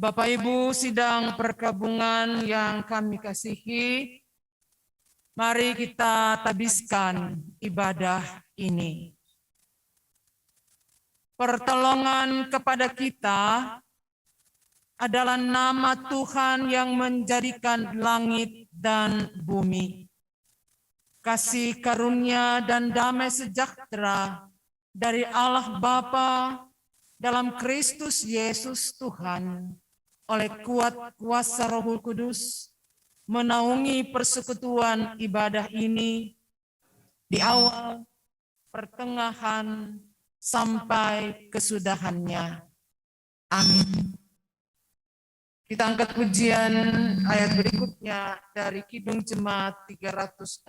Bapak Ibu sidang perkabungan yang kami kasihi, mari kita tabiskan ibadah ini. Pertolongan kepada kita adalah nama Tuhan yang menjadikan langit dan bumi. Kasih karunia dan damai sejahtera dari Allah Bapa dalam Kristus Yesus Tuhan, oleh kuat kuasa Roh Kudus, menaungi persekutuan ibadah ini di awal, pertengahan, sampai kesudahannya. Amin. Kita angkat pujian ayat berikutnya dari Kidung Jemaat 364.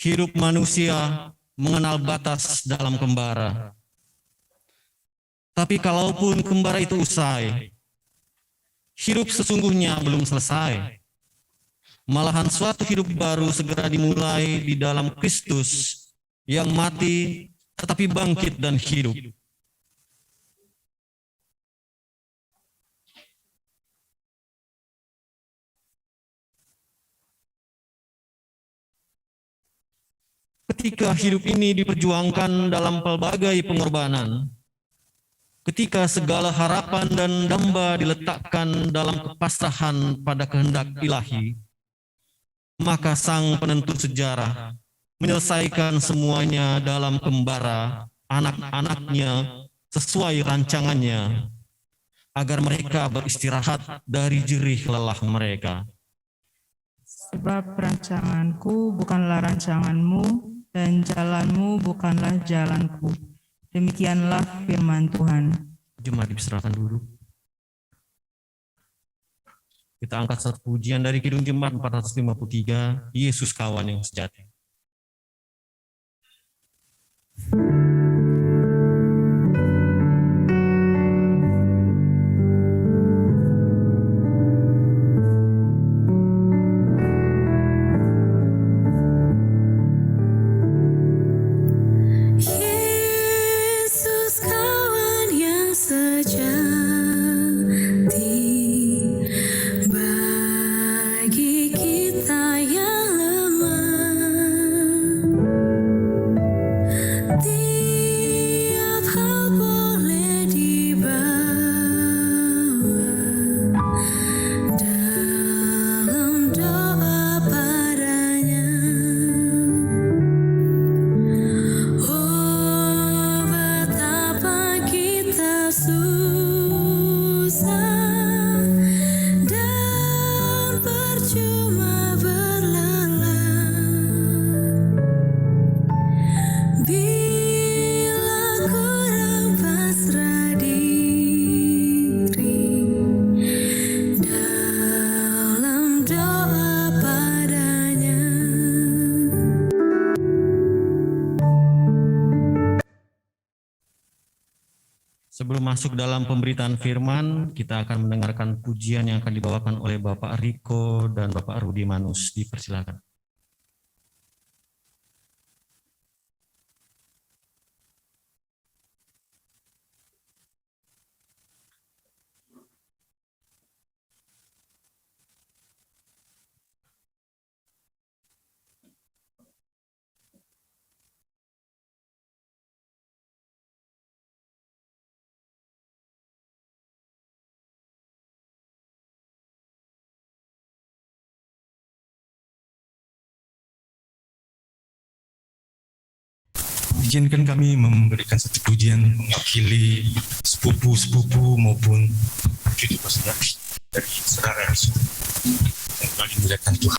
Hidup manusia mengenal batas dalam kembara. Tapi kalaupun kembara itu usai, hidup sesungguhnya belum selesai. Malahan suatu hidup baru segera dimulai di dalam Kristus yang mati tetapi bangkit dan hidup. Ketika hidup ini diperjuangkan dalam pelbagai pengorbanan, ketika segala harapan dan damba diletakkan dalam kepasrahan pada kehendak ilahi, maka Sang Penentu sejarah menyelesaikan semuanya dalam kembara anak-anaknya sesuai rancangannya, agar mereka beristirahat dari jerih lelah mereka. Sebab rancanganku bukanlah rancanganmu, dan jalanmu bukanlah jalanku. Demikianlah firman Tuhan. Jemaat dipersilakan dulu. Kita angkat satu pujian dari Kidung Jemaat 453, Yesus kawan yang sejati. Yesus kawan yang sejati, bagi kita yang lemah, tiap hal boleh dibawa dalam doa padanya. Oh, betapa kita susah dan percuma berlelah bila kurang pasrah diri dalam doa padanya. Sebelum masuk dalam pemberitaan firman, kita akan mendengarkan pujian yang akan dibawakan oleh Bapak Riko dan Bapak Rudi Manus. Dipersilakan. Izinkan kami memberikan satu pujian mewakili sepupu-sepupu maupun cucu saudara dari saudara yang kembali melihatkan Tuhan.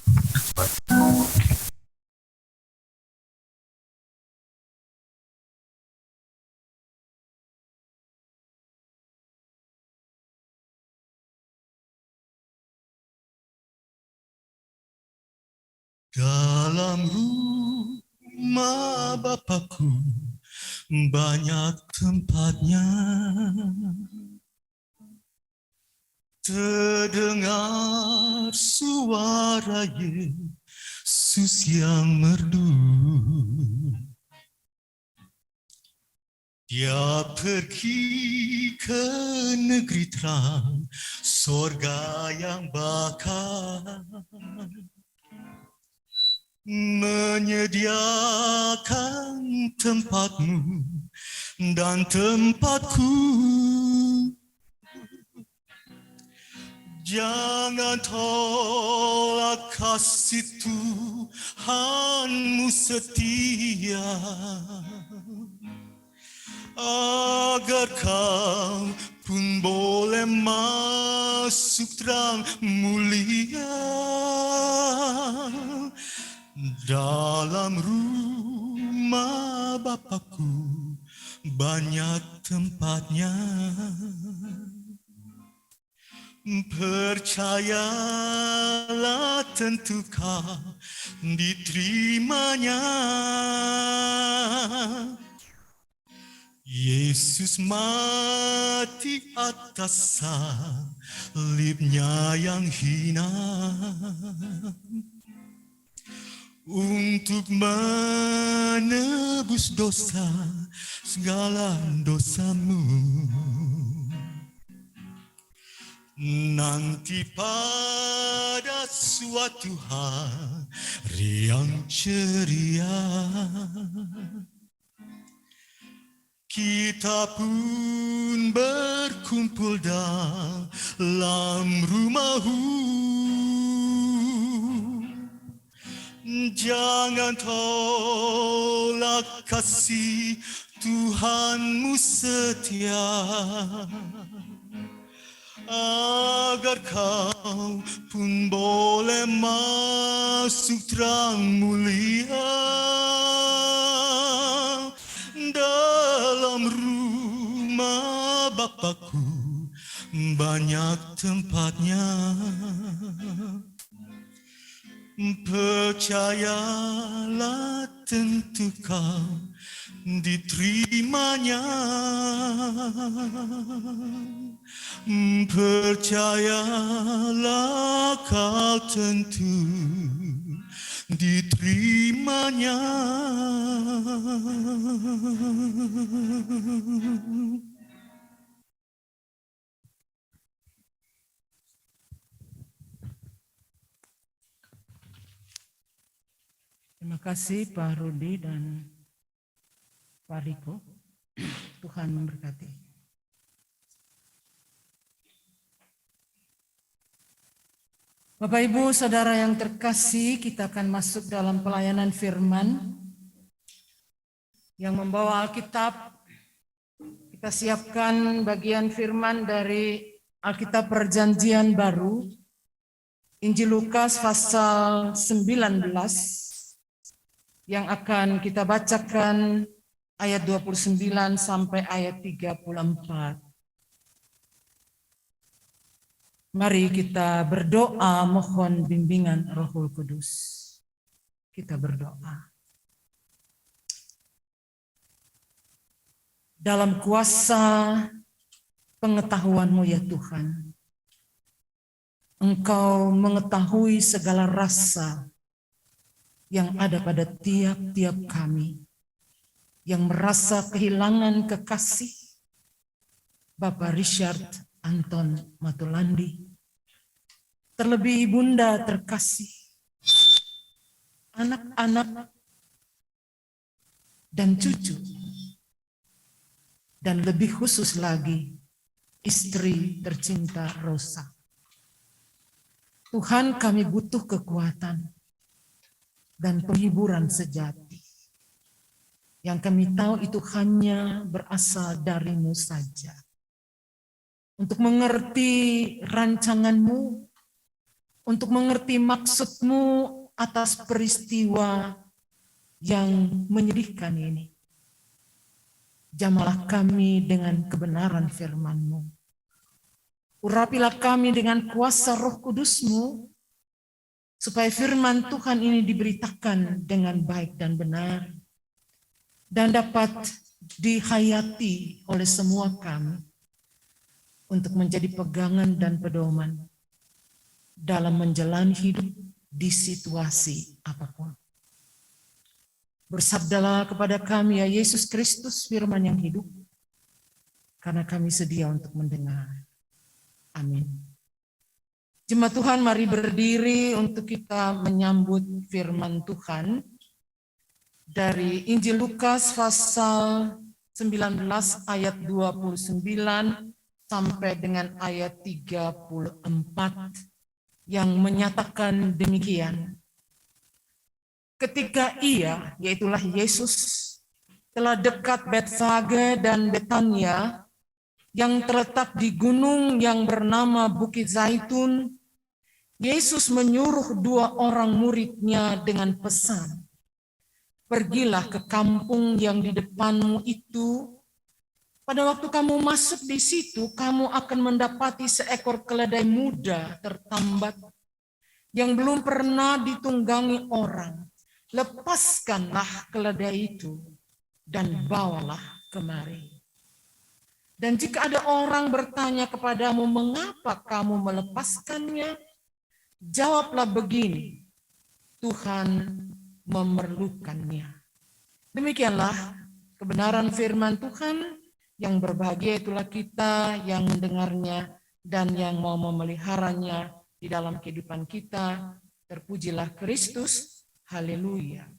Dalam rumah Bapakku banyak tempatnya, terdengar suara Yesus yang merdu. Dia pergi ke negeri terang, sorga yang bakar, menyediakan tempatmu dan tempatku. Jangan tolak kasih Tuhanmu setia, agar kau pun boleh masuk terang mulia. Dalam rumah Bapakku banyak tempatnya, percayalah tentu kau diterimanya. Yesus mati atas salibnya yang hina, untuk menebus dosa, segala dosamu. Nanti pada suatu hari yang ceria, kita pun berkumpul dalam rumahmu. Jangan tolak kasih Tuhanmu setia, agar kau pun boleh masuk terang mulia. Dalam banyak tempatnya. Percayalah tentu kau diterimanya. Percayalah kau tentu diterimanya. Terima kasih Pak Rudi dan Pak Riko. Tuhan memberkati. Bapak Ibu Saudara yang terkasih, kita akan masuk dalam pelayanan firman yang membawa Alkitab. Kita siapkan bagian firman dari Alkitab Perjanjian Baru, Injil Lukas pasal 19, yang akan kita bacakan ayat 29 sampai ayat 34. Mari kita berdoa mohon bimbingan Rohul Kudus. Kita berdoa. Dalam kuasa pengetahuan-Mu ya Tuhan, Engkau mengetahui segala rasa yang ada pada tiap-tiap kami yang merasa kehilangan kekasih Bapak Richard Anton Matulandi, terlebih Bunda terkasih, anak-anak dan cucu, dan lebih khusus lagi istri tercinta Rosa. Tuhan, kami butuh kekuatan dan penghiburan sejati. Yang kami tahu itu hanya berasal dari-Mu saja. Untuk mengerti rancangan-Mu, untuk mengerti maksud-Mu atas peristiwa yang menyedihkan ini. Jamalah kami dengan kebenaran firman-Mu. Urapilah kami dengan kuasa Roh Kudus-Mu, supaya firman Tuhan ini diberitakan dengan baik dan benar, dan dapat dihayati oleh semua kami, untuk menjadi pegangan dan pedoman dalam menjalani hidup di situasi apapun. Bersabdalah kepada kami ya Yesus Kristus, firman yang hidup, karena kami sedia untuk mendengar. Amin. Jemaat Tuhan, mari berdiri untuk kita menyambut firman Tuhan dari Injil Lukas pasal 19 ayat 29 sampai dengan ayat 34 yang menyatakan demikian. Ketika ia, yaitulah Yesus, telah dekat Betfage dan Betania yang terletak di gunung yang bernama Bukit Zaitun, Yesus menyuruh 2 orang murid-Nya dengan pesan, "Pergilah ke kampung yang di depanmu itu. Pada waktu kamu masuk di situ, kamu akan mendapati seekor keledai muda tertambat yang belum pernah ditunggangi orang. Lepaskanlah keledai itu dan bawalah kemari. Dan jika ada orang bertanya kepadamu, mengapa kamu melepaskannya? Jawablah begini, Tuhan memerlukannya." Demikianlah kebenaran firman Tuhan. Yang berbahagia itulah kita yang mendengarnya dan yang mau memeliharanya di dalam kehidupan kita. Terpujilah Kristus. Haleluya.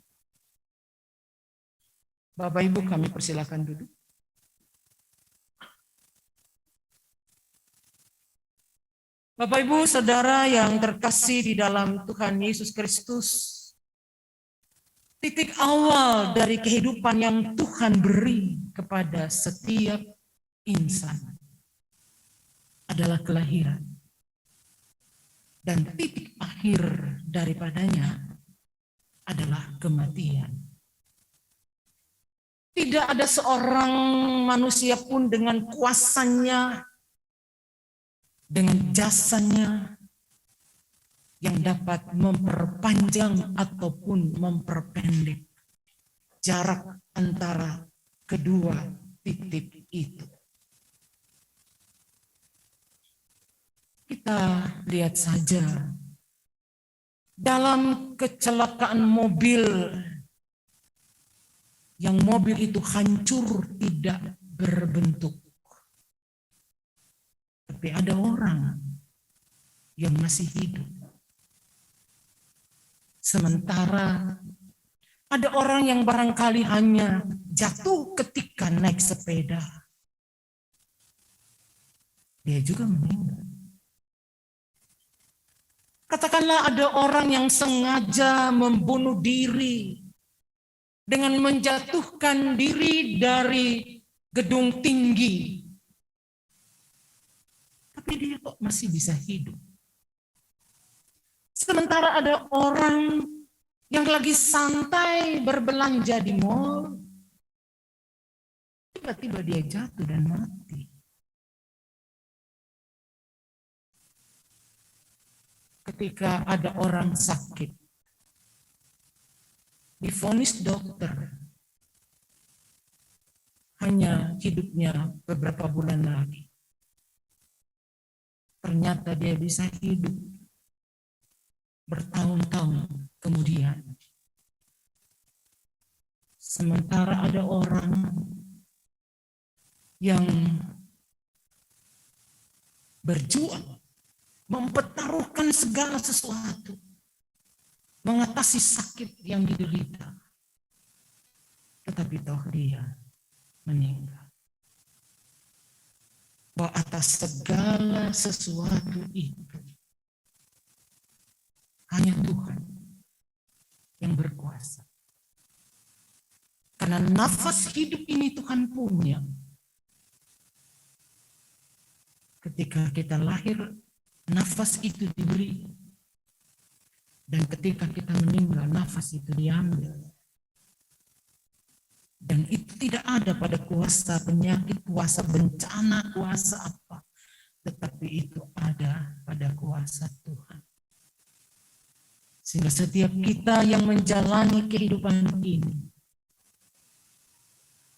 Bapak Ibu, kami persilakan duduk. Bapak Ibu Saudara yang terkasih di dalam Tuhan Yesus Kristus, titik awal dari kehidupan yang Tuhan beri kepada setiap insan adalah kelahiran. Dan titik akhir daripadanya adalah kematian. Tidak ada seorang manusia pun dengan kuasanya dengan jasanya yang dapat memperpanjang ataupun memperpendek jarak antara kedua titik itu. Kita lihat saja dalam kecelakaan mobil, yang mobil itu hancur tidak berbentuk. Tapi ada orang yang masih hidup. Sementara ada orang yang barangkali hanya jatuh ketika naik sepeda. Dia juga meninggal. Katakanlah ada orang yang sengaja membunuh diri dengan menjatuhkan diri dari gedung tinggi. Tapi dia kok masih bisa hidup. Sementara ada orang yang lagi santai berbelanja di mall, tiba-tiba dia jatuh dan mati. Ketika ada orang sakit, divonis dokter, hanya hidupnya beberapa bulan lagi. Ternyata dia bisa hidup bertahun-tahun kemudian. Sementara ada orang yang berjuang, mempertaruhkan segala sesuatu, mengatasi sakit yang diderita. Tetapi toh dia meninggal. Bahwa atas segala sesuatu itu, hanya Tuhan yang berkuasa. Karena nafas hidup ini Tuhan punya. Ketika kita lahir, nafas itu diberi. Dan ketika kita meninggal, nafas itu diambil. Dan itu tidak ada pada kuasa penyakit, kuasa bencana, kuasa apa. Tetapi itu ada pada kuasa Tuhan. Sehingga setiap kita yang menjalani kehidupan ini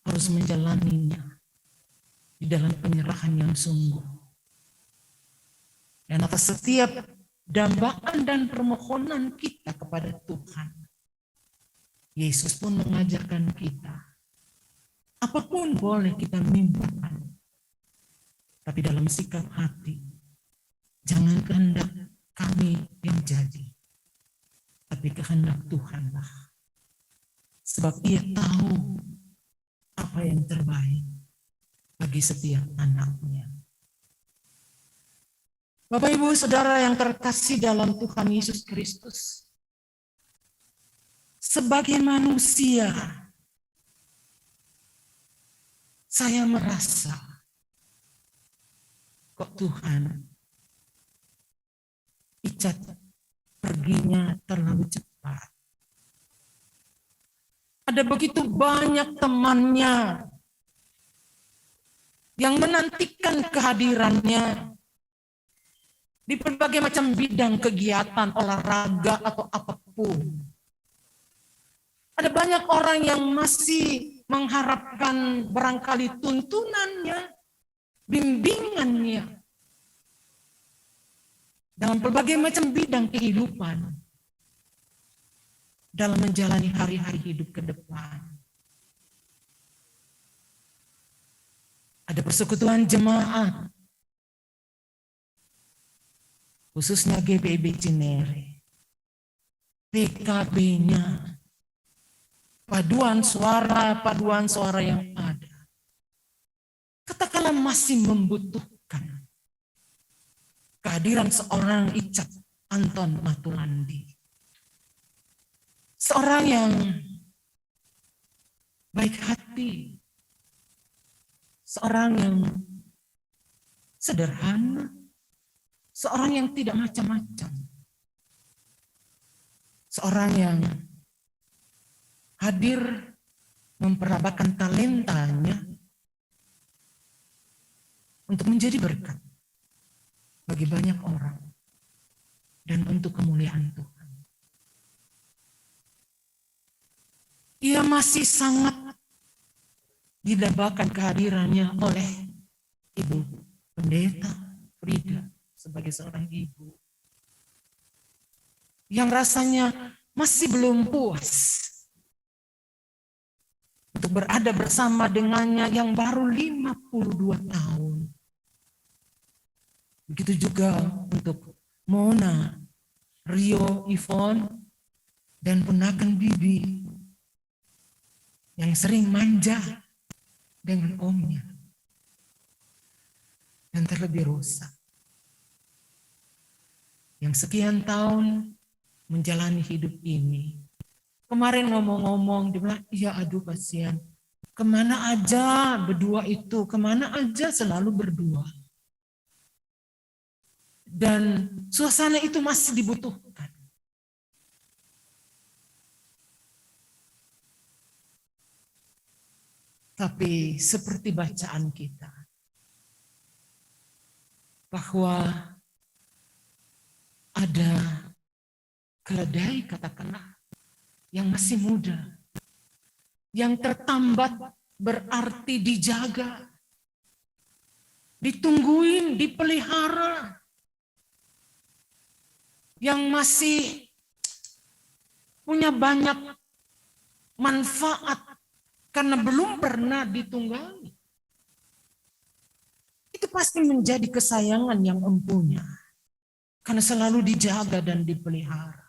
harus menjalaninya di dalam penyerahan yang sungguh. Dan atas setiap dambaan dan permohonan kita kepada Tuhan, Yesus pun mengajarkan kita, apapun boleh kita mintakan, tapi dalam sikap hati, jangan kehendak kami yang jadi, tapi kehendak Tuhanlah. Sebab Ia tahu apa yang terbaik bagi setiap anaknya. Bapak, Ibu, Saudara yang terkasih dalam Tuhan Yesus Kristus, sebagai manusia, saya merasa kok Tuhan Icat perginya terlalu cepat. Ada begitu banyak temannya yang menantikan kehadirannya di berbagai macam bidang kegiatan, olahraga atau apapun. Ada banyak orang yang masih mengharapkan barangkali tuntunannya, bimbingannya dalam berbagai macam bidang kehidupan dalam menjalani hari-hari hidup ke depan. Ada persekutuan jemaat, khususnya GBIB Cinere, PKB-nya, paduan suara yang ada, katakanlah masih membutuhkan kehadiran seorang Icat Anton Matulandi. Seorang yang baik hati, seorang yang sederhana, seorang yang tidak macam-macam, seorang yang hadir memperlabakan talentanya untuk menjadi berkat bagi banyak orang dan untuk kemuliaan Tuhan. Ia masih sangat didambakan kehadirannya oleh Ibu Pendeta Frida sebagai seorang ibu yang rasanya masih belum puas untuk berada bersama dengannya yang baru 52 tahun. Begitu juga untuk Mona, Rio, Yvonne, dan ponakan Bibi yang sering manja dengan omnya. Dan terlebih Rosa yang sekian tahun menjalani hidup ini. Kemarin ngomong-ngomong, dia bilang, iya aduh kasihan. Kemana aja berdua itu, kemana aja selalu berdua. Dan suasana itu masih dibutuhkan. Tapi seperti bacaan kita, bahwa ada keledai katakanlah yang masih muda, yang tertambat berarti dijaga, ditungguin, dipelihara, yang masih punya banyak manfaat karena belum pernah ditunggangi. Itu pasti menjadi kesayangan yang empunya, karena selalu dijaga dan dipelihara.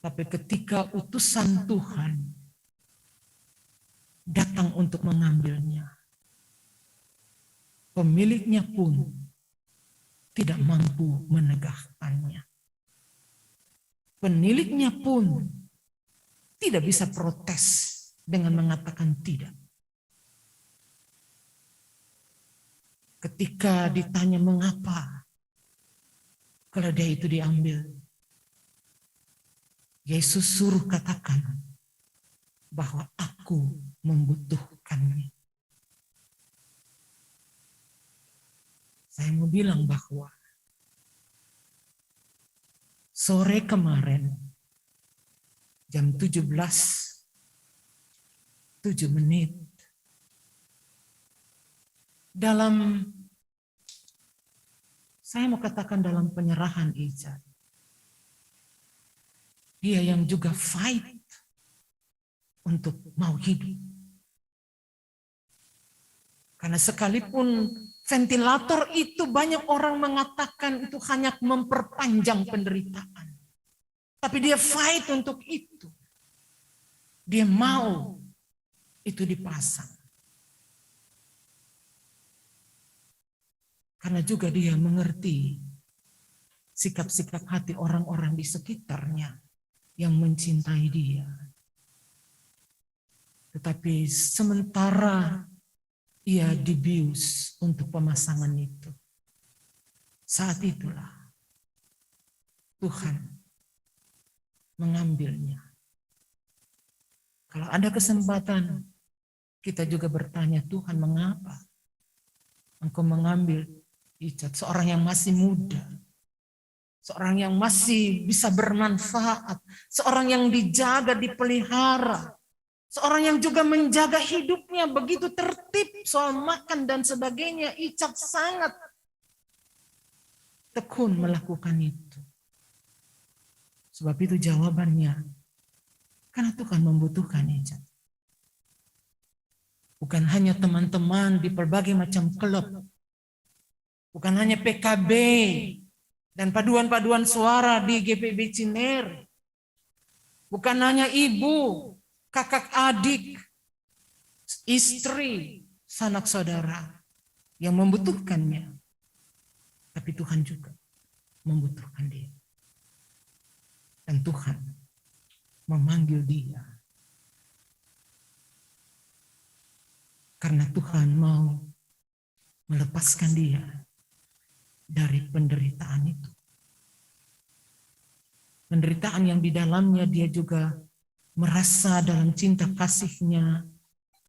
Tapi ketika utusan Tuhan datang untuk mengambilnya, pemiliknya pun tidak mampu menegakkannya. Pemiliknya pun tidak bisa protes dengan mengatakan tidak. Ketika ditanya mengapa keledai itu diambil, Yesus suruh katakan bahwa aku membutuhkannya. Saya mau bilang bahwa sore kemarin jam 17:07 dalam, saya mau katakan dalam penyerahan Icat, dia yang juga fight untuk mau hidup. Karena sekalipun ventilator itu banyak orang mengatakan itu hanya memperpanjang penderitaan. Tapi dia fight untuk itu. Dia mau itu dipasang. Karena juga dia mengerti sikap-sikap hati orang-orang di sekitarnya yang mencintai dia. Tetapi sementara ia dibius untuk pemasangan itu, saat itulah Tuhan mengambilnya. Kalau ada kesempatan, kita juga bertanya, Tuhan mengapa Engkau mengambil Icat, seorang yang masih muda, seorang yang masih bisa bermanfaat, seorang yang dijaga, dipelihara, seorang yang juga menjaga hidupnya begitu tertib soal makan dan sebagainya. Icat sangat tekun melakukan itu. Sebab itu jawabannya, karena Tuhan membutuhkan Icat. Bukan hanya teman-teman di berbagai macam klub, bukan hanya PKB dan paduan-paduan suara di GPB Ciner, bukan hanya ibu, kakak adik, istri, sanak saudara yang membutuhkannya. Tapi Tuhan juga membutuhkan dia. Dan Tuhan memanggil dia. Karena Tuhan mau melepaskan dia dari penderitaan itu. Penderitaan yang di dalamnya dia juga merasa dalam cinta kasihnya,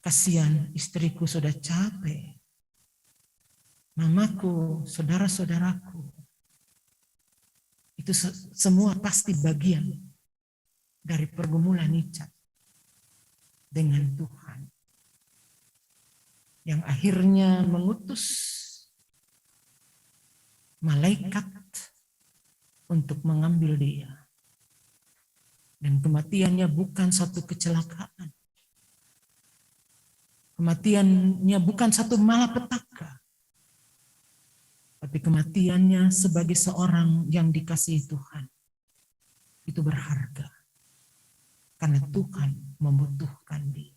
kasihan istriku sudah capek mamaku, saudara-saudaraku, itu semua pasti bagian dari pergumulan Richard dengan Tuhan, yang akhirnya mengutus malaikat untuk mengambil dia. Dan kematiannya bukan satu kecelakaan. Kematiannya bukan satu malapetaka. Tapi kematiannya sebagai seorang yang dikasihi Tuhan. Itu berharga. Karena Tuhan membutuhkan dia.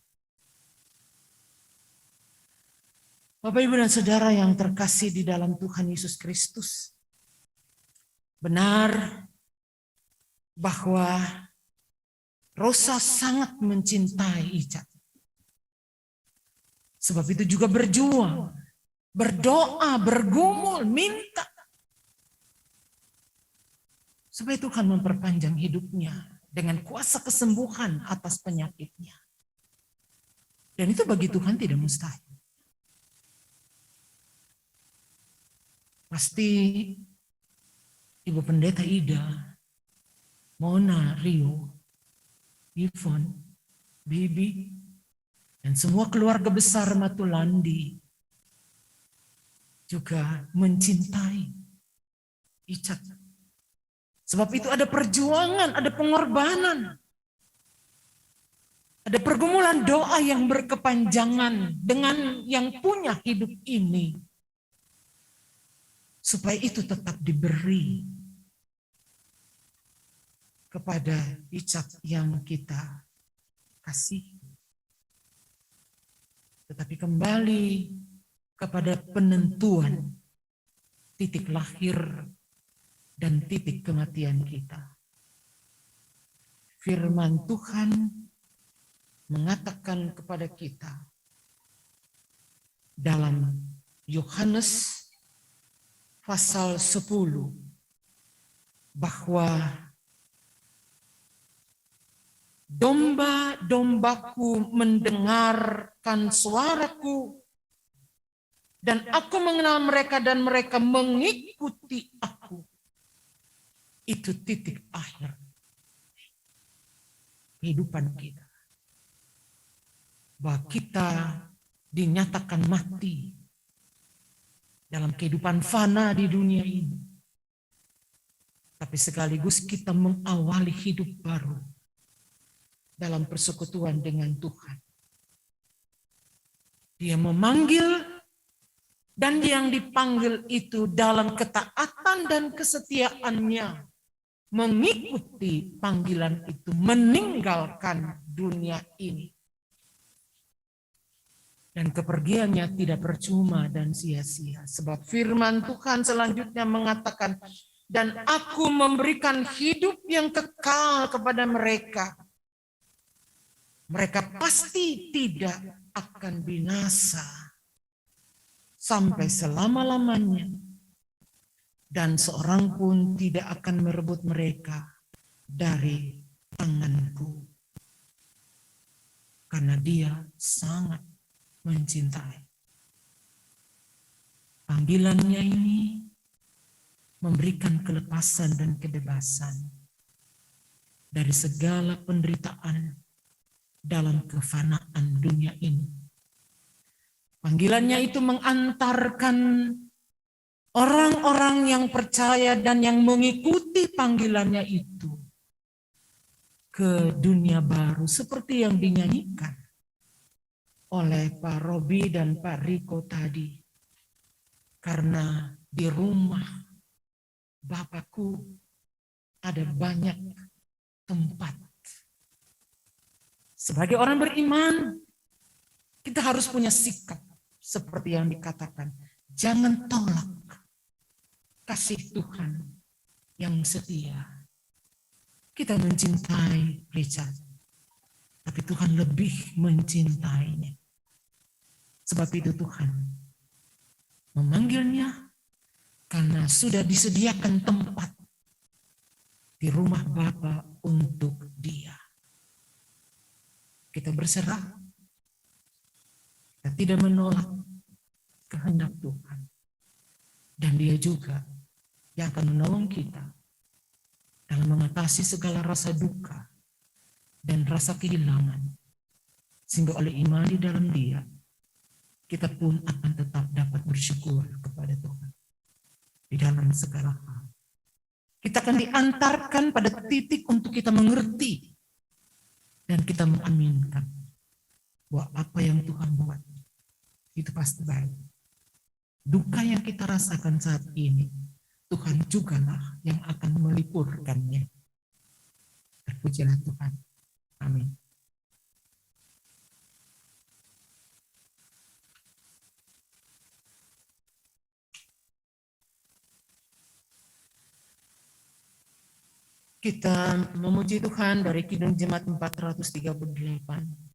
Bapak, Ibu, dan Saudara yang terkasih di dalam Tuhan Yesus Kristus. Benar bahwa Rosa sangat mencintai Icat. Sebab itu juga berjuang, berdoa, bergumul, minta. Supaya Tuhan memperpanjang hidupnya dengan kuasa kesembuhan atas penyakitnya. Dan itu bagi Tuhan tidak mustahil. Pasti Ibu Pendeta Ida, Mona, Rio, Yvonne, Bibi, dan semua keluarga besar Matulandi juga mencintai Icat. Sebab itu ada perjuangan, ada pengorbanan. Ada pergumulan doa yang berkepanjangan dengan yang punya hidup ini. Supaya itu tetap diberi kepada Icat yang kita kasih. Tetapi kembali kepada penentuan titik lahir dan titik kematian kita. Firman Tuhan mengatakan kepada kita dalam Yohanes pasal 10 bahwa domba-dombaku mendengarkan suaraku, dan aku mengenal mereka dan mereka mengikuti aku. Itu titik akhir kehidupan kita. Bahwa kita dinyatakan mati dalam kehidupan fana di dunia ini. Tapi sekaligus kita mengawali hidup baru dalam persekutuan dengan Tuhan. Dia memanggil, dan yang dipanggil itu dalam ketaatan dan kesetiaannya mengikuti panggilan itu, meninggalkan dunia ini. Dan kepergiannya tidak percuma dan sia-sia. Sebab firman Tuhan selanjutnya mengatakan, dan aku memberikan hidup yang kekal kepada mereka. Mereka pasti tidak akan binasa sampai selama-lamanya. Dan seorang pun tidak akan merebut mereka dari tanganku. Karena dia sangat mencintai. Panggilannya ini memberikan kelepasan dan kebebasan dari segala penderitaan dalam kefanaan dunia ini. Panggilannya itu mengantarkan orang-orang yang percaya dan yang mengikuti panggilannya itu ke dunia baru seperti yang dinyanyikan oleh Pak Robi dan Pak Riko tadi. Karena di rumah Bapakku ada banyak tempat. Sebagai orang beriman, kita harus punya sikap seperti yang dikatakan. Jangan tolak kasih Tuhan yang setia. Kita mencintai Richard, tapi Tuhan lebih mencintainya. Sebab itu Tuhan memanggilnya karena sudah disediakan tempat di rumah Bapa untuk dia. Kita berserah, kita tidak menolak kehendak Tuhan. Dan Dia juga yang akan menolong kita dalam mengatasi segala rasa duka dan rasa kehilangan. Sehingga oleh iman di dalam Dia, kita pun akan tetap dapat bersyukur kepada Tuhan di dalam segala hal. Kita akan diantarkan pada titik untuk kita mengerti dan kita mengaminkan bahwa apa yang Tuhan buat itu pasti baik. Duka yang kita rasakan saat ini, Tuhan jugalah yang akan melipurkannya. Terpujilah Tuhan. Amin. Kita memuji Tuhan dari Kidung Jemaat 438.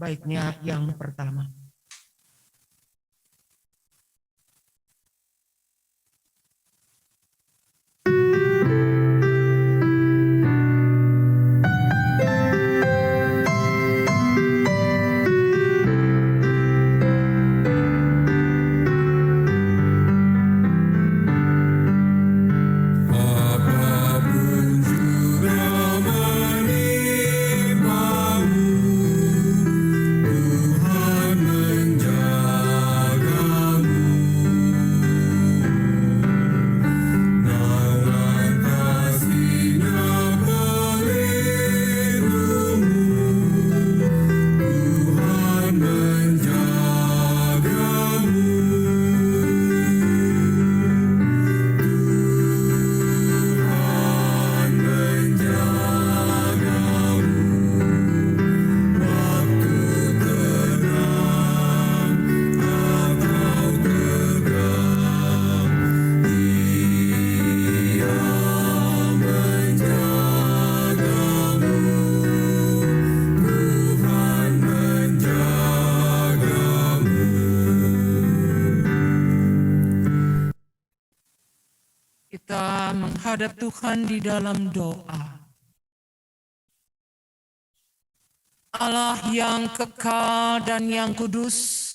Baiknya yang pertama. Kita menghadap Tuhan di dalam doa. Allah yang kekal dan yang kudus,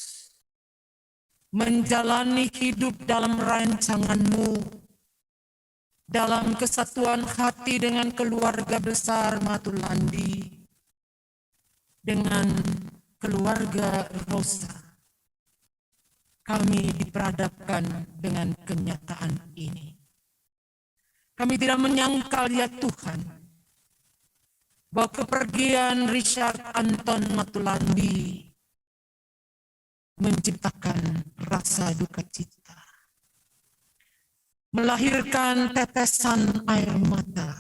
menjalani hidup dalam rancangan-Mu, dalam kesatuan hati dengan keluarga besar Matulandi, dengan keluarga Rosa. Kami diperhadapkan dengan kenyataan ini. Kami tidak menyangkal ya Tuhan, bahwa kepergian Richard Anton Matulandi menciptakan rasa duka cita, melahirkan tetesan air mata.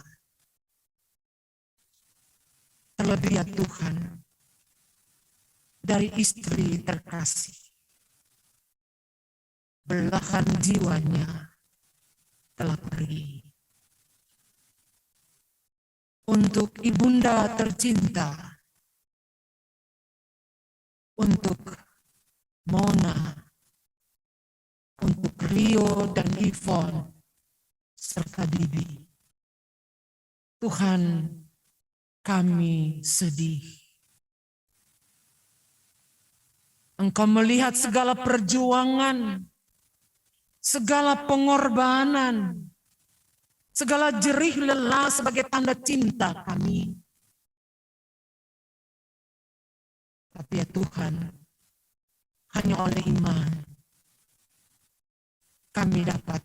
Terlebih ya Tuhan, dari istri terkasih, belahan jiwanya telah pergi. Untuk ibunda tercinta, untuk Mona, untuk Rio dan Yvonne, serta Bibi. Tuhan, kami sedih. Engkau melihat segala perjuangan, segala pengorbanan, segala jerih lelah sebagai tanda cinta kami. Tapi ya Tuhan, hanya oleh iman kami dapat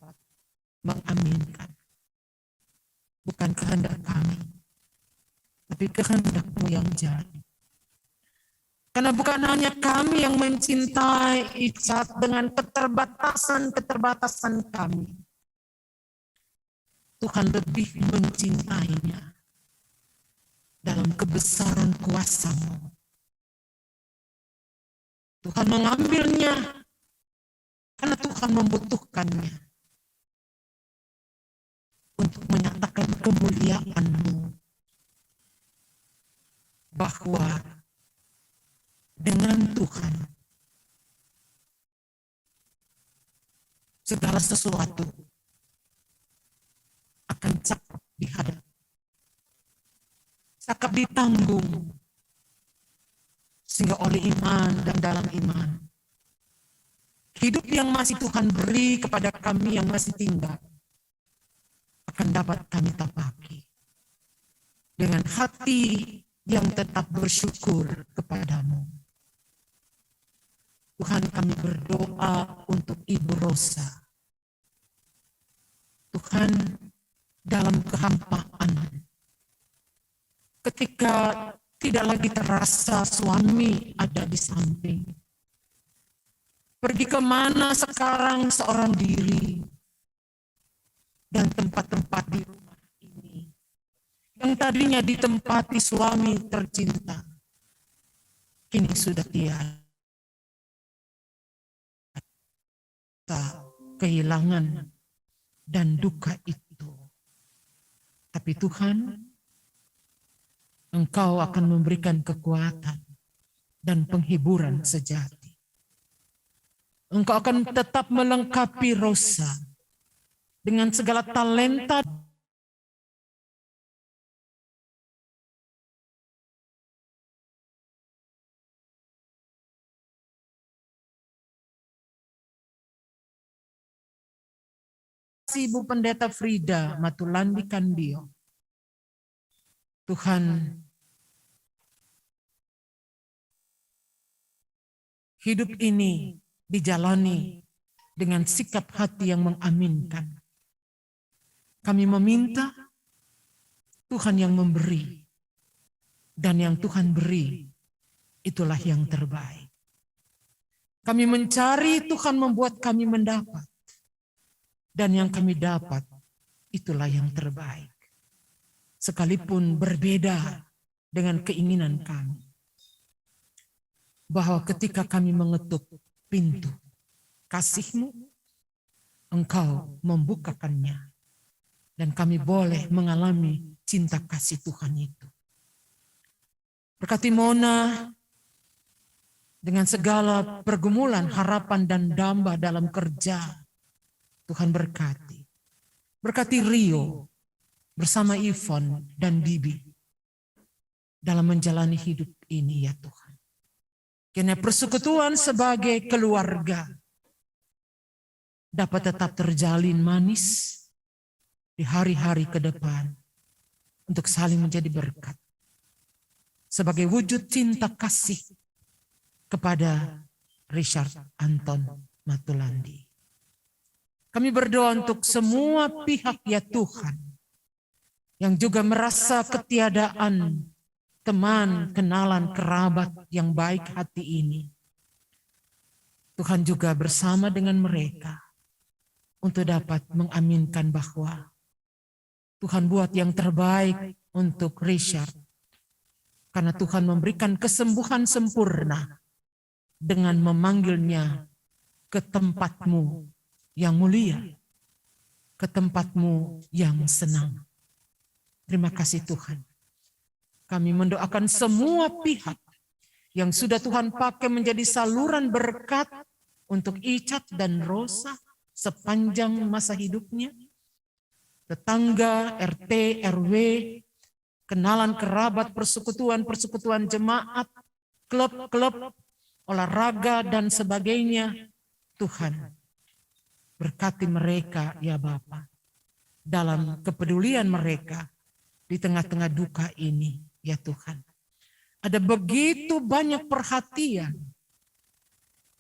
mengaminkan. Bukan kehendak kami, tapi kehendak-Mu yang jadi. Karena bukan hanya kami yang mencintai Icat dengan keterbatasan kami. Tuhan lebih mencintainya dalam kebesaran kuasa-Mu. Tuhan mengambilnya karena Tuhan membutuhkannya untuk menyatakan kemuliaan-Mu, bahwa dengan Tuhan segala sesuatu akan cakap dihadap, cakap ditanggung, Sehingga oleh iman dan dalam iman, hidup yang masih Tuhan beri kepada kami yang masih tinggal akan dapat kami tapaki dengan hati yang tetap bersyukur kepadamu. Tuhan, kami berdoa untuk Ibu Rosa. Tuhan, dalam kehampaan, ketika tidak lagi terasa suami ada di samping, pergi kemana sekarang seorang diri, dan tempat-tempat di rumah ini yang tadinya ditempati suami tercinta, kini sudah tiada. Kehilangan dan duka itu. Tapi Tuhan, Engkau akan memberikan kekuatan dan penghiburan sejati. Engkau akan tetap melengkapi Rosa dengan segala talenta Ibu Pendeta Frida Matulandi Kandio. Tuhan, hidup ini dijalani dengan sikap hati yang mengaminkan. Kami meminta Tuhan yang memberi, dan yang Tuhan beri itulah yang terbaik. Kami mencari, Tuhan membuat kami mendapat. Dan yang kami dapat, itulah yang terbaik. Sekalipun berbeda dengan keinginan kami. Bahwa ketika kami mengetuk pintu kasih-Mu, Engkau membukakannya. Dan kami boleh mengalami cinta kasih Tuhan itu. Berkati Mona dengan segala pergumulan, harapan, dan damba dalam kerja. Tuhan berkati. Berkati Rio bersama Ivon dan Bibi dalam menjalani hidup ini ya Tuhan. Karena persekutuan sebagai keluarga dapat tetap terjalin manis di hari-hari ke depan untuk saling menjadi berkat. Sebagai wujud cinta kasih kepada Richard Anton Matulandi. Kami berdoa untuk semua pihak ya Tuhan, yang juga merasa ketiadaan teman, kenalan, kerabat yang baik hati ini. Tuhan juga bersama dengan mereka untuk dapat mengaminkan bahwa Tuhan buat yang terbaik untuk Richard. Karena Tuhan memberikan kesembuhan sempurna dengan memanggilnya ke tempat-Mu yang mulia, ke tempat-Mu yang senang. Terima kasih Tuhan. Kami mendoakan semua pihak yang sudah Tuhan pakai menjadi saluran berkat untuk Icat dan Rosa sepanjang masa hidupnya. Tetangga, RT, RW, kenalan kerabat, persekutuan jemaat, klub-klub, olahraga, dan sebagainya. Tuhan, berkati mereka ya Bapa dalam kepedulian mereka di tengah-tengah duka ini ya Tuhan. Ada begitu banyak perhatian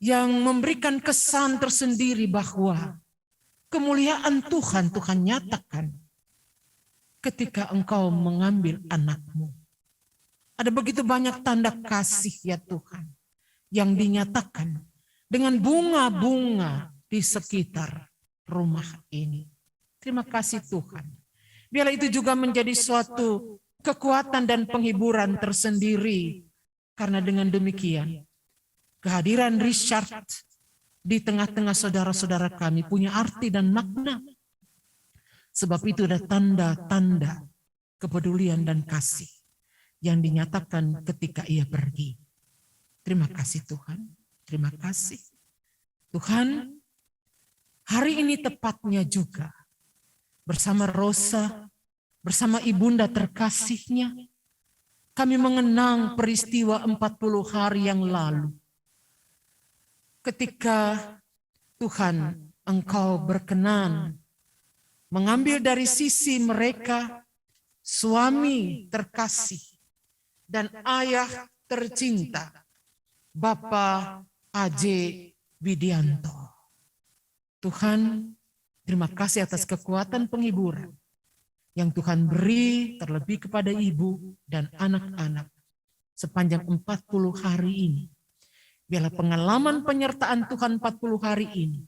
yang memberikan kesan tersendiri bahwa kemuliaan Tuhan nyatakan ketika Engkau mengambil anak-Mu. Ada begitu banyak tanda kasih ya Tuhan yang dinyatakan dengan bunga-bunga di sekitar rumah ini. Terima kasih Tuhan. Biarlah itu juga menjadi suatu kekuatan dan penghiburan tersendiri. Karena dengan demikian, kehadiran Richard di tengah-tengah saudara-saudara kami punya arti dan makna. Sebab itu ada tanda-tanda kepedulian dan kasih yang dinyatakan ketika ia pergi. Terima kasih Tuhan. Terima kasih. Tuhan, hari ini tepatnya juga bersama Rosa, bersama ibunda terkasihnya, kami mengenang peristiwa 40 hari yang lalu. Ketika Tuhan, Engkau berkenan mengambil dari sisi mereka suami terkasih dan ayah tercinta, Bapak A.J. Widianto. Tuhan, terima kasih atas kekuatan penghiburan yang Tuhan beri terlebih kepada ibu dan anak-anak sepanjang 40 hari ini. Biarlah pengalaman penyertaan Tuhan 40 hari ini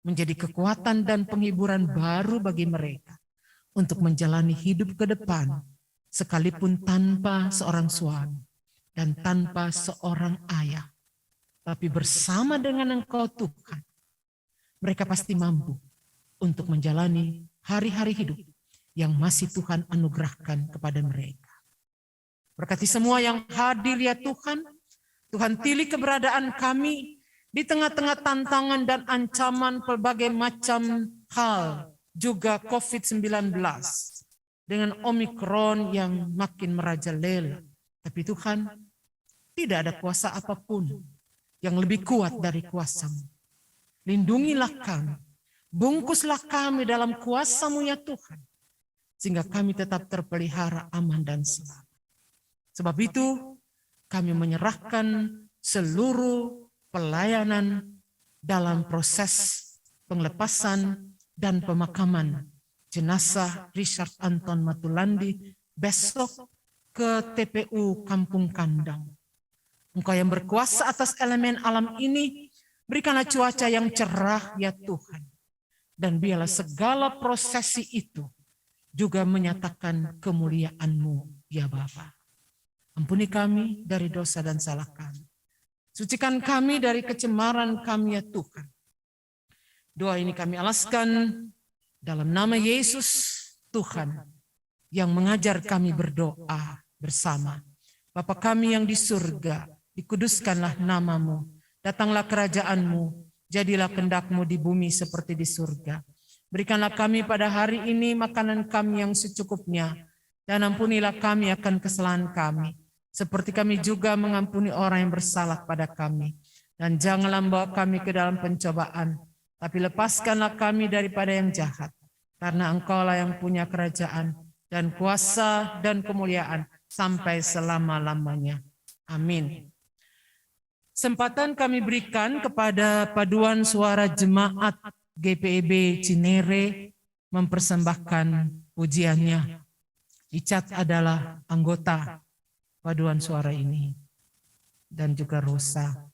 menjadi kekuatan dan penghiburan baru bagi mereka untuk menjalani hidup ke depan, sekalipun tanpa seorang suami dan tanpa seorang ayah. Tapi bersama dengan Engkau Tuhan, mereka pasti mampu untuk menjalani hari-hari hidup yang masih Tuhan anugerahkan kepada mereka. Berkati semua yang hadir ya Tuhan, Tuhan pilih keberadaan kami di tengah-tengah tantangan dan ancaman berbagai macam hal, juga COVID-19 dengan Omikron yang makin merajalela. Tapi Tuhan, tidak ada kuasa apapun yang lebih kuat dari kuasa-Mu. Lindungilah kami, bungkuslah kami dalam kuasa-Mu ya Tuhan, sehingga kami tetap terpelihara aman dan selamat. Sebab itu, kami menyerahkan seluruh pelayanan dalam proses penglepasan dan pemakaman jenazah Richard Anton Matulandi besok ke TPU Kampung Kandang. Engkau yang berkuasa atas elemen alam ini, berikanlah cuaca yang cerah ya Tuhan. Dan biarlah segala prosesi itu juga menyatakan kemuliaan-Mu ya Bapa. Ampuni kami dari dosa dan salah kami. Sucikan kami dari kecemaran kami ya Tuhan. Doa ini kami alaskan dalam nama Yesus Tuhan yang mengajar kami berdoa bersama. Bapa kami yang di surga, dikuduskanlah nama-Mu, datanglah kerajaan-Mu, jadilah kehendak-Mu di bumi seperti di surga. Berikanlah kami pada hari ini makanan kami yang secukupnya, dan ampunilah kami akan kesalahan kami, seperti kami juga mengampuni orang yang bersalah pada kami. Dan janganlah membawa kami ke dalam pencobaan, tapi lepaskanlah kami daripada yang jahat. Karena Engkaulah yang punya kerajaan dan kuasa dan kemuliaan sampai selama-lamanya. Amin. Kesempatan kami berikan kepada paduan suara jemaat GPIB Cinere mempersembahkan pujiannya. Icat adalah anggota paduan suara ini dan juga Rosa.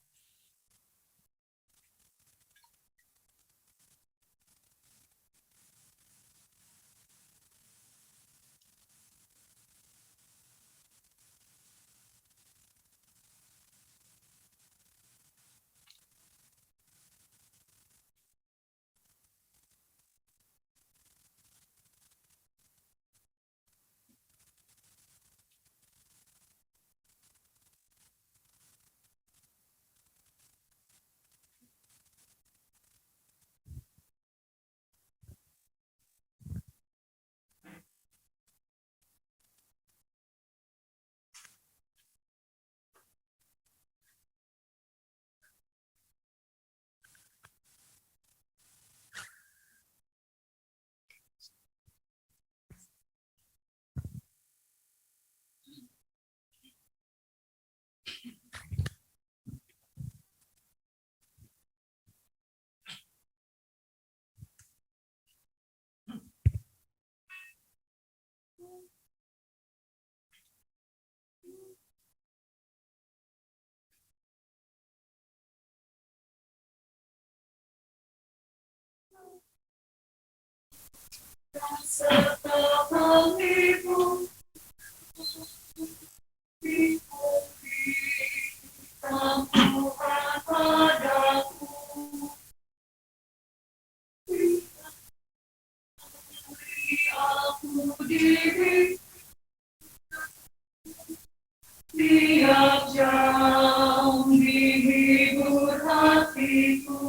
Tiap jam dihibur hatiku,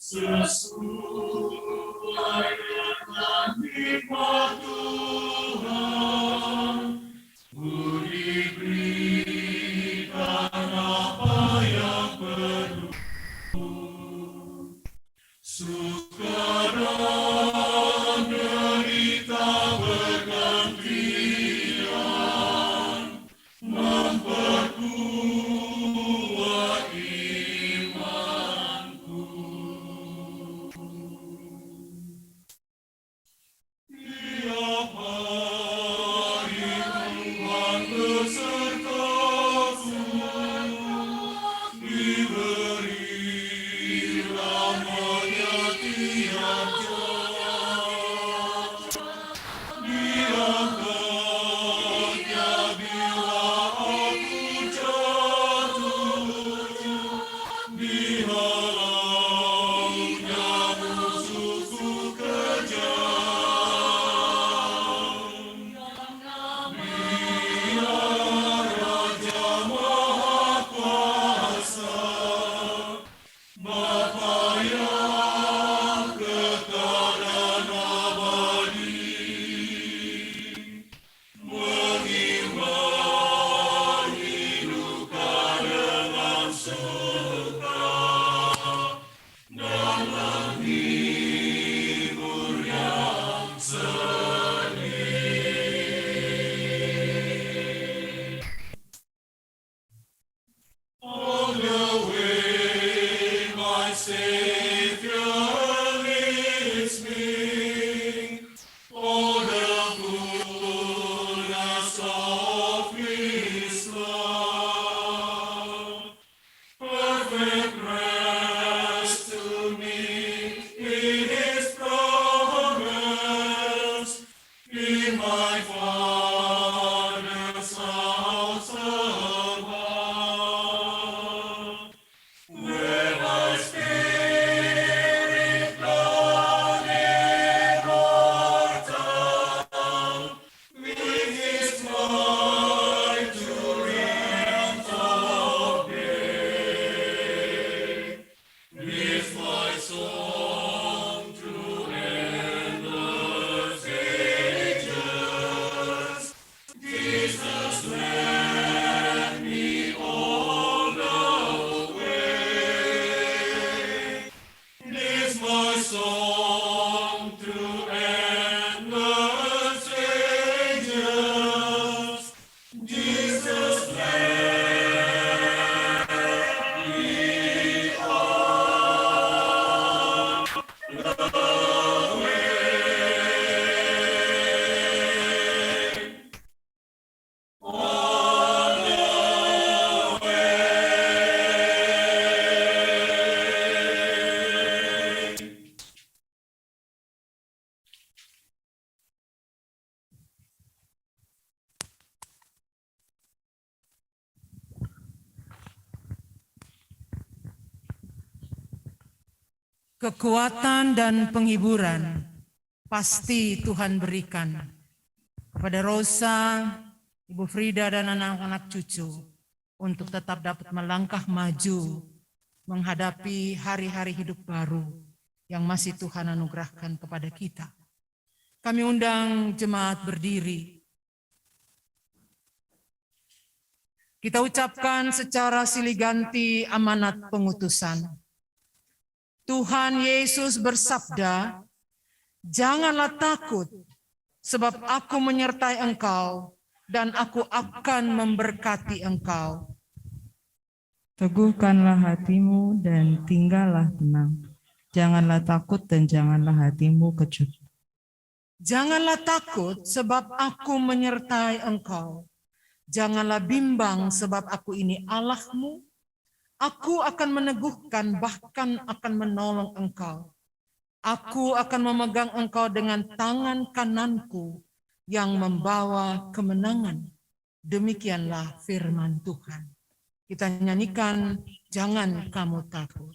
sesuai dengan hikmat Tuhan. Kekuatan dan penghiburan pasti Tuhan berikan kepada Rosa, Ibu Frida dan anak-anak cucu untuk tetap dapat melangkah maju menghadapi hari-hari hidup baru yang masih Tuhan anugerahkan kepada kita. Kami undang jemaat berdiri. Kita ucapkan secara silih ganti amanat pengutusan. Tuhan Yesus bersabda, "Janganlah takut, sebab aku menyertai engkau dan aku akan memberkati engkau." Teguhkanlah hatimu dan tinggallah tenang. Janganlah takut dan janganlah hatimu kecut. Janganlah takut, sebab aku menyertai engkau. Janganlah bimbang, sebab aku ini Allahmu. Aku akan meneguhkan, bahkan akan menolong engkau. Aku akan memegang engkau dengan tangan kananku yang membawa kemenangan. Demikianlah firman Tuhan. Kita nyanyikan, "Jangan kamu takut."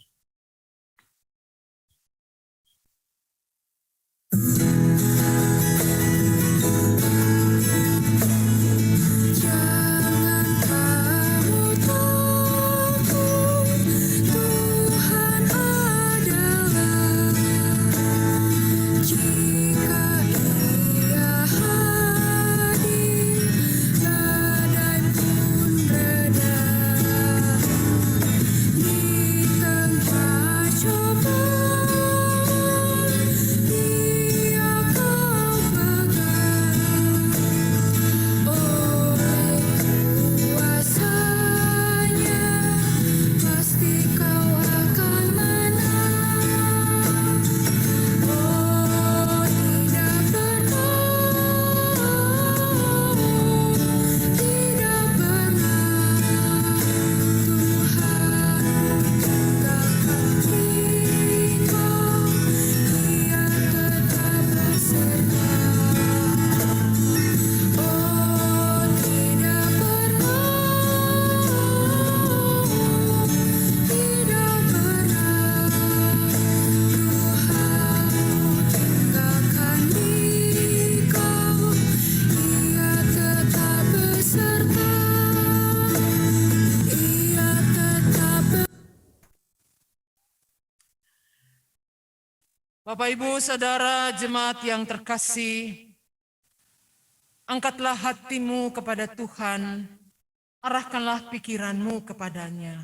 Di tengah Bapak, Ibu, Saudara, jemaat yang terkasih, angkatlah hatimu kepada Tuhan, arahkanlah pikiranmu kepadanya,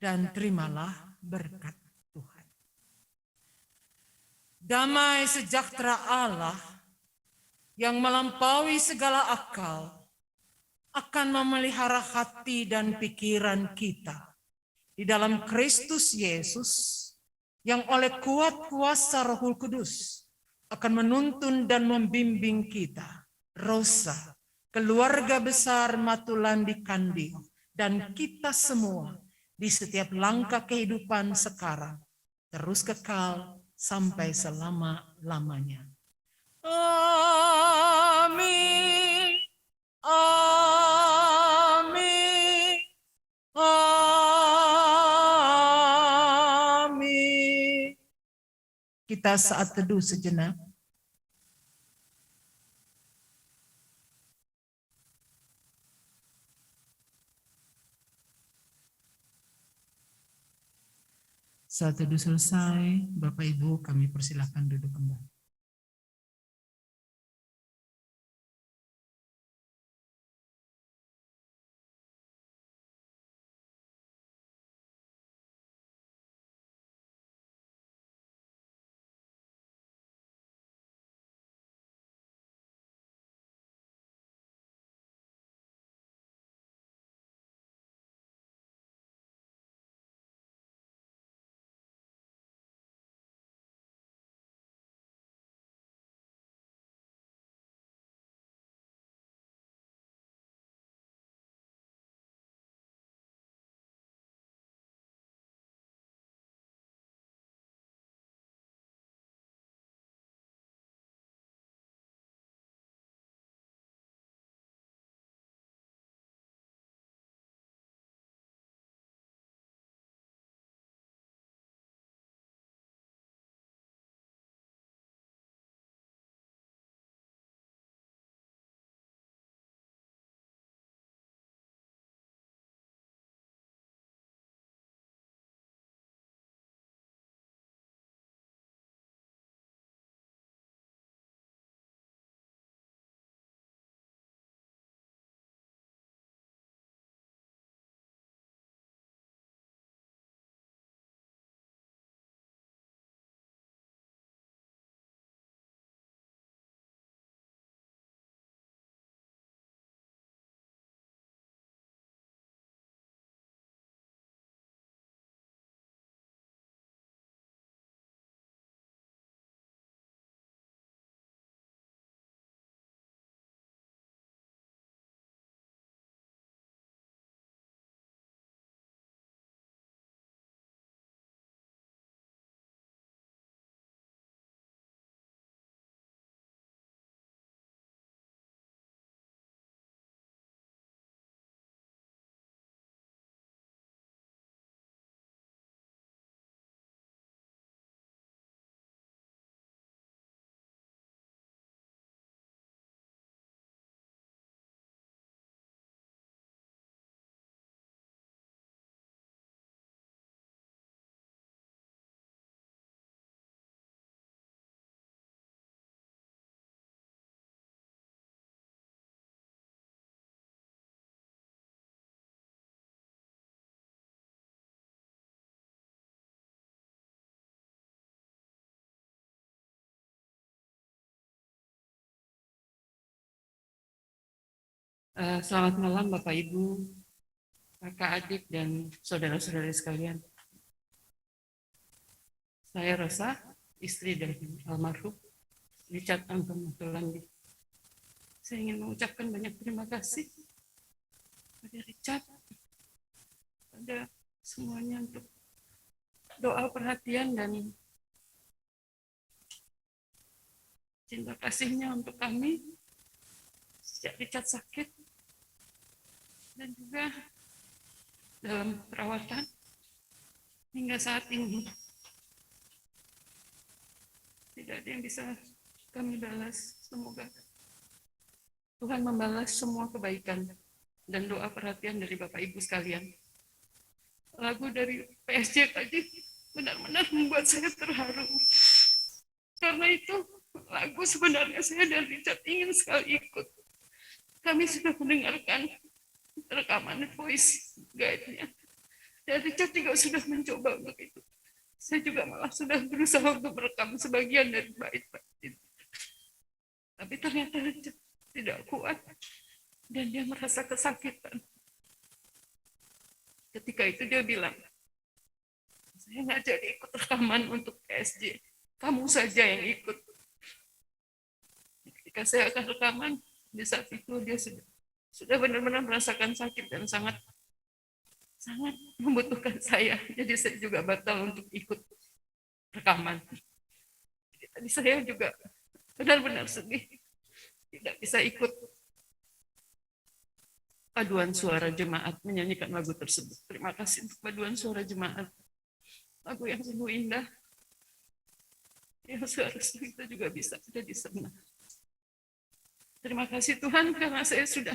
dan terimalah berkat Tuhan. Damai sejahtera Allah yang melampaui segala akal akan memelihara hati dan pikiran kita di dalam Kristus Yesus, yang oleh kuat kuasa Roh Kudus akan menuntun dan membimbing kita, Rosa, keluarga besar Matulandi Kandio, dan kita semua di setiap langkah kehidupan sekarang, terus kekal sampai selama-lamanya. Amin. Amin. Amin. Kita saat teduh sejenak. Saat teduh selesai, Bapak Ibu kami persilakan duduk kembali. Selamat malam Bapak Ibu, kakak adik dan saudara-saudari sekalian. Saya Rosa, istri dari almarhum Richard Anton Matulandi. Saya ingin mengucapkan banyak terima kasih pada Richard, pada semuanya untuk doa perhatian dan cinta kasihnya untuk kami sejak Richard sakit dan juga dalam perawatan hingga saat ini. Tidak ada yang bisa kami balas. Semoga Tuhan membalas semua kebaikan dan doa perhatian dari Bapak Ibu sekalian. Lagu dari PSJ tadi benar-benar membuat saya terharu. karena itu lagu sebenarnya saya dan Richard ingin sekali ikut. Kami sudah mendengarkan rekaman voice guide-nya. Dan Richard juga sudah mencoba untuk itu. Saya juga malah sudah berusaha untuk merekam sebagian dari bait-bait itu. Tapi ternyata Richard tidak kuat dan dia merasa kesakitan. Ketika itu dia bilang, saya nggak jadi ikut rekaman untuk PSG. Kamu saja yang ikut. Ketika saya akan rekaman, di saat itu dia sudah benar-benar merasakan sakit dan sangat membutuhkan saya. Jadi saya juga batal untuk ikut rekaman. Jadi tadi saya juga benar-benar sedih. Tidak bisa ikut paduan suara jemaat menyanyikan lagu tersebut. Terima kasih untuk paduan suara jemaat. Lagu yang sungguh indah. Yang seharusnya kita juga bisa ada di sana. Terima kasih Tuhan karena saya sudah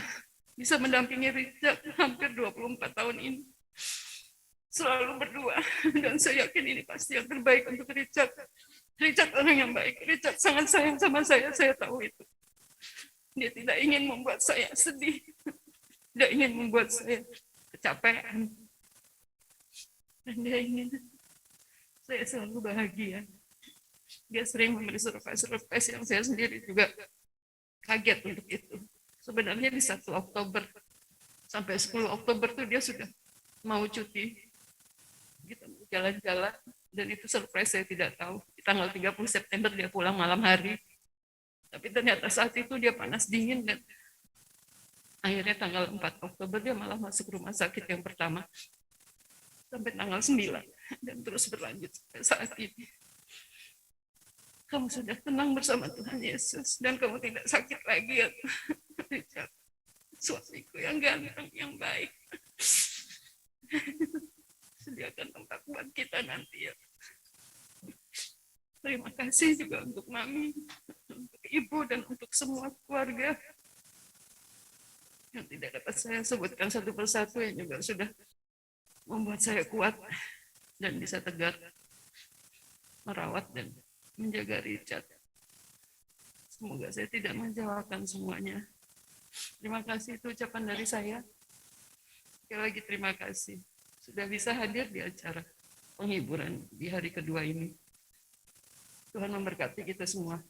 bisa mendampingi Richard hampir 24 tahun ini. Selalu berdua. Dan saya yakin ini pasti yang terbaik untuk Richard. Richard orang yang baik. Richard sangat sayang sama saya tahu itu. Dia tidak ingin membuat saya sedih. Tidak ingin membuat saya kecapean. Dan dia ingin saya selalu bahagia. Dia sering memberi surprise yang saya sendiri juga kaget untuk itu. Sebenarnya di 1 Oktober sampai 10 Oktober tuh dia sudah mau cuti. Kita mau jalan-jalan dan itu surprise saya tidak tahu. Di tanggal 30 September dia pulang malam hari. Tapi ternyata saat itu dia panas dingin dan akhirnya tanggal 4 Oktober dia malah masuk rumah sakit yang pertama. Sampai tanggal 9 dan terus berlanjut sampai saat ini. Kamu sudah tenang bersama Tuhan Yesus dan kamu tidak sakit lagi ya Richard. Suamiku yang ganteng, yang baik. Sediakan tempat buat kita nanti ya. Terima kasih juga untuk Mami, untuk Ibu dan untuk semua keluarga yang tidak dapat saya sebutkan satu persatu yang juga sudah membuat saya kuat dan bisa tegar merawat dan menjaga Richard. Semoga saya tidak menjawabkan semuanya. Terima kasih, itu ucapan dari saya. Sekali lagi terima kasih. Sudah bisa hadir di acara penghiburan di hari kedua ini. Tuhan memberkati kita semua.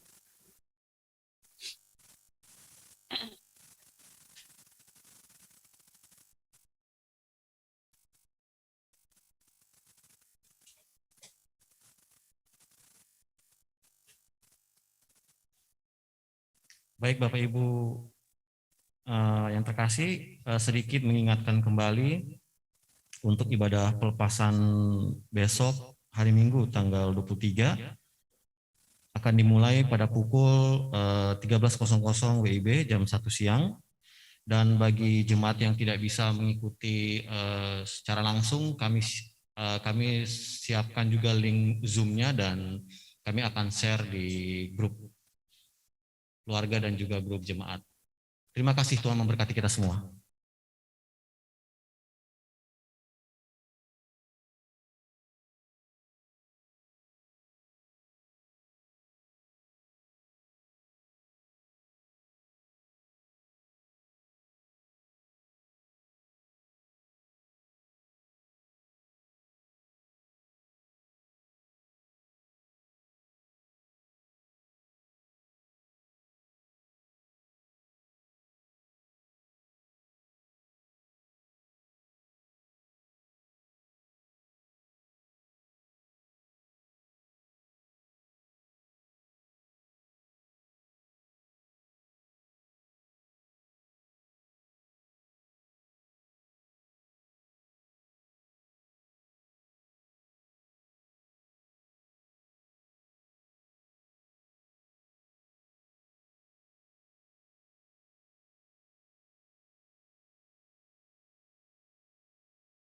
Baik Bapak Ibu yang terkasih, sedikit mengingatkan kembali untuk ibadah pelepasan besok hari Minggu tanggal 23 akan dimulai pada pukul 13.00 WIB jam 1 siang. Dan bagi jemaat yang tidak bisa mengikuti secara langsung, kami siapkan juga link Zoom-nya dan kami akan share di grup keluarga dan juga grup jemaat. Terima kasih, Tuhan memberkati kita semua.